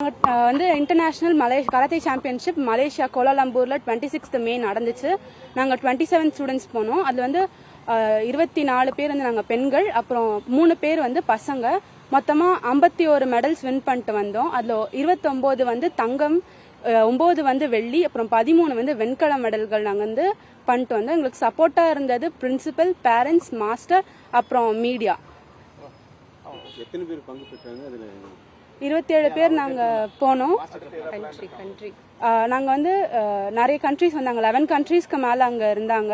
வந்து international karate championship Malaysia கோலாலம்பூர்ல 26th May நடந்துச்சு. நாங்க 27 ஸ்டூடெண்ட்ஸ் போனோம். அதுல வந்து 24 பேர் வந்து நாங்க பெண்கள், அப்புறம் 3 பேர் வந்து பசங்க. மொத்தமா 51 மெடல்ஸ் வின் பண்ணிட்டு வந்தோம். அதுல 29 வந்து தங்கம், 9 வந்து வெள்ளி, அப்புறம் 13 வந்து வெண்கல மெடல்கள் நாங்க வந்து பண்ணிட்டு வந்தோம். எங்களுக்கு சப்போர்ட்டா இருந்தது பிரின்சிபல், பேரண்ட்ஸ், மாஸ்டர், அப்புறம் மீடியா. 27 பேர் நாங்க போனோம். நாங்க வந்து நிறைய கண்ட்ரிஸ் வந்தாங்க. 11 கண்ட்ரீஸ்க்கு மேல அங்க இருந்தாங்க.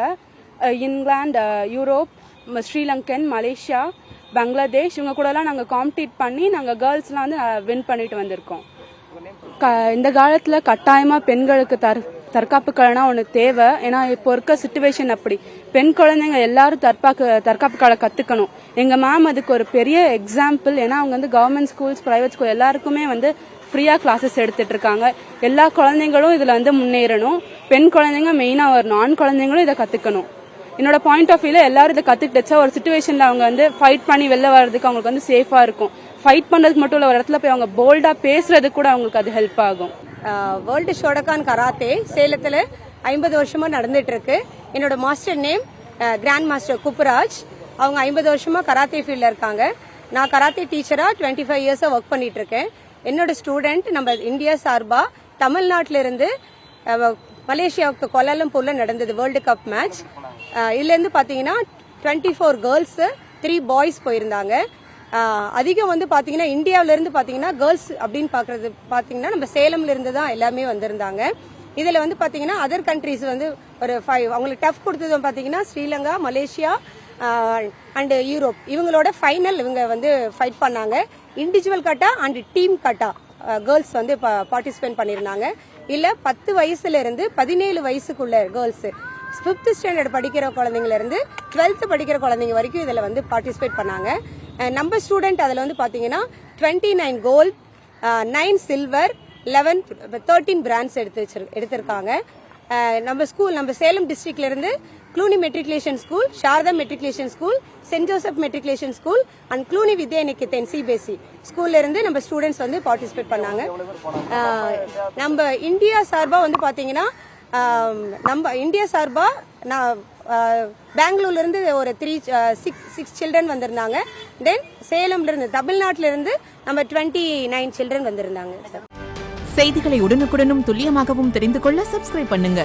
இங்கிலாந்து, யூரோப், ஸ்ரீலங்கன், மலேசியா, பங்களாதேஷ், இவங்க கூட எல்லாம் நாங்க காம்பீட் பண்ணி நாங்க கேர்ள்ஸ்லாம் வந்து வின் பண்ணிட்டு வந்திருக்கோம். இந்த காலத்துல கட்டாயமா பெண்களுக்கு தற்காப்பு கலைனா ஒன்று தேவை. ஏன்னா இப்போ இருக்க சிச்சுவேஷன் அப்படி. பெண் குழந்தைங்க எல்லாரும் தற்காப்பு கலை கத்துக்கணும். எங்க மேம் அதுக்கு ஒரு பெரிய எக்ஸாம்பிள். ஏன்னா அவங்க வந்து கவர்மெண்ட் ஸ்கூல்ஸ், பிரைவேட் ஸ்கூல் எல்லாருக்குமே வந்து ஃப்ரீயா கிளாஸஸ் எடுத்துட்டு இருக்காங்க. எல்லா குழந்தைங்களும் இதுல வந்து முன்னேறணும். பெண் குழந்தைங்க மெயினா வரணும், ஆண் குழந்தைங்களும் இதை கத்துக்கணும். என்னோட பாயிண்ட் ஆஃப் வியூல எல்லாரும் இதை கத்துக்கிட்டா ஒரு சிச்சுவேஷன்ல அவங்க வந்து ஃபைட் பண்ணி வெளில வர்றதுக்கு அவங்களுக்கு வந்து சேஃபா இருக்கும். ஃபைட் பண்றதுக்கு மட்டும் இல்ல, ஒரு இடத்துல போய் அவங்க போல்டா பேசுறதுக்கு கூட அவங்களுக்கு அது ஹெல்ப் ஆகும். வேர்ல்டு ஷோடகான் கராத்தே சேலத்துல 50 வருஷமா நடந்துட்டு இருக்கு. என்னோட master name grand master Kuppuraj. அவங்க 50 வருஷமா கராத்தே ஃபீல்ட்ல இருக்காங்க. நான் கராத்தே டீச்சரா 25 இயர்ஸா ஒர்க் பண்ணிட்டு இருக்கேன். என்னோட ஸ்டூடெண்ட் நம்ம இந்தியா சார்பா தமிழ்நாட்டில இருந்து மலேசியாவுக்கு கோலாலம்பூர்ல நடந்தது வேர்ல்டு கப் மேட்ச். இதுல இருந்து பாத்தீங்கன்னா 24 கேர்ள்ஸ், 3 பாய்ஸ் போயிருந்தாங்க. அதிகம் வந்து பாத்தீங்கன்னா இந்தியாவில இருந்து பாத்தீங்கன்னா கேர்ள்ஸ் அப்படின்னு பாக்குறது பாத்தீங்கன்னா நம்ம சேலம்ல இருந்து தான் எல்லாமே வந்திருந்தாங்க. இதுல வந்து பாத்தீங்கன்னா அதர் கண்ட்ரீஸ் வந்து ஒரு 5 அவங்களுக்கு டஃப் கொடுத்தது பாத்தீங்கன்னா ஸ்ரீலங்கா, மலேசியா அண்ட் யூரோப். இவங்களோட ஃபைனல் இவங்க வந்து ஃபைட் பண்ணாங்க. Individual kata and team kata girls வந்து பார்ட்டிசிபேட் பண்ணிருந்தாங்க. இல்ல 10 வயசுல இருந்து 17 வயசுக்குள்ள கேர்ள்ஸ், 5th ஸ்டாண்டர்ட் படிக்கிற குழந்தைங்கள இருந்து 12th படிக்கிற குழந்தைங்க வரைக்கும் இதுல வந்து பார்ட்டிசிபேட் பண்ணாங்க. நம்ம ஸ்டூடெண்ட் அதுல வந்து பாத்தீங்கன்னா 29 கோல்ட், 9 சில்வர், 13 பிரான்ஸ் எடுத்திருக்காங்க. நம்ம சேலம் டிஸ்ட்ரிக்ட்ல இருந்து Cluny matriculation school, Sarada matriculation school, saint Joseph matriculation school and Cluny Vidyaniketan CBSE ஸ்கூல்ல இருந்து நம்ம ஸ்டூடெண்ட்ஸ் வந்து பார்ட்டிசிபேட் பண்ணாங்க. நம்ம இந்தியா சார்பா வந்து பாத்தீங்கன்னா நம்ம இந்தியா சார்பா நான் பெங்களூர்ல இருந்து ஒரு 6 சில்ட்ரன் வந்திருந்தாங்க. தென் சேலம்ல இருந்து, தமிழ்நாட்டில இருந்து நம்ம 29 சில்ட்ரன் வந்திருந்தாங்க. செய்திகளை உடனுக்குடனும் துல்லியமாகவும் தெரிந்து கொள்ள சப்ஸ்கிரைப் பண்ணுங்க.